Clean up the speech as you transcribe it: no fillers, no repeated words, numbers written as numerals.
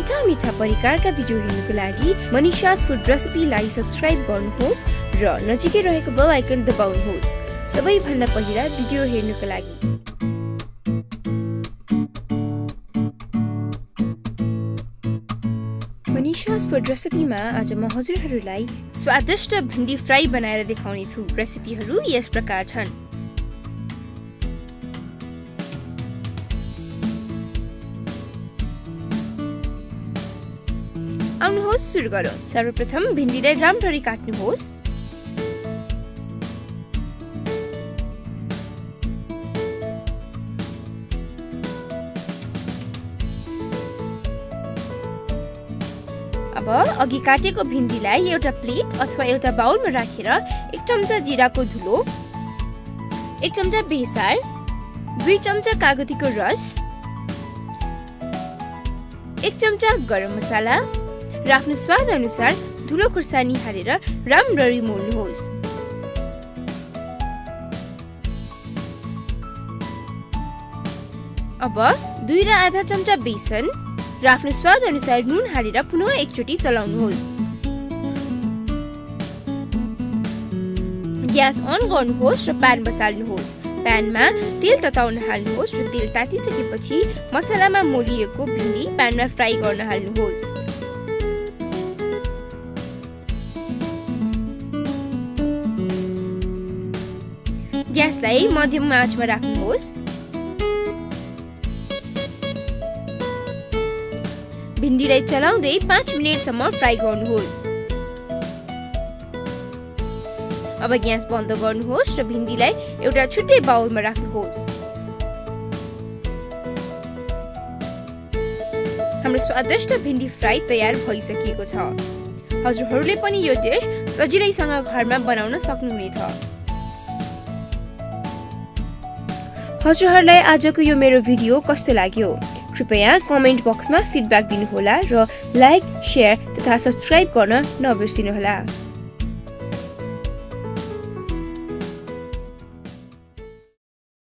मिठा परिकारका भिडियो हेर्नुको लागि मनीषा's फूड रेसिपीलाई सब्स्क्राइब गर्नुहोस् र नजिकै रहेको बेल आइकन दबाउनुहोस् सबैभन्दा पहिला भिडियो हेर्नुको लागि। मनीषा's फूड रेसिपीमा आज म हजुरहरूलाई स्वादिष्ट भिन्डी फ्राई बनाएर देखाउने छु। रेसिपीहरू यस प्रकार छन्। आउनुहोस् सुरु गरौँ। सर्वप्रथम भिन्डीलाई राम्ररी काट्नुहोस्। अब अघि काटेको भिन्डीलाई एउटा प्लेट अथवा एउटा बाउलमा राखेर 1 चम्चा जिराको धुलो, 1 चम्चा बेसार, 2 चम्चा कागतीको रस, 1 चम्चा गरम मसाला र आफ्नो स्वाद अनुसार धुलो खुर्सानी हालेर राम्ररी मोल्नुहोस्। अब 2 र आधा चम्चा बेसन र आफ्नो स्वाद अनुसार नुन हालेर पुनः एकचोटी चलाउनुहोस्। ग्यास अन गर्नुहोस् र प्यान बसाल्नुहोस्। प्यानमा तेल तताउन हाल्नुहोस् र तेल तातिसकेपछि मसलामा मोलिएको भिन्डी प्यानमा फ्राई गर्न हाल्नुहोस्। ग्यासलाई मध्यम आँचमा राख्नुहोस्। भिन्डीलाई चलाउँदै 5 मिनेटसम्म फ्राई गर्नुहोस्। अब ग्यास बन्द गर्नुहोस् र भिन्डीलाई एउटा छुट्टै बाउलमा राख्नुहोस्। हाम्रो स्वादिष्ट भिन्डी फ्राई तयार भइसकेको छ। हजुरहरूले पनि यो डिश सजिलैसँग घरमा बनाउन सक्नुहुनेछ। हजुरहरूलाई आजको यो मेरो भिडियो कस्तो लाग्यो? कृपया कमेन्ट बक्समा फिडब्याक दिनुहोला र लाइक, शेयर तथा सब्स्क्राइब गर्न नबिर्सिनुहोला।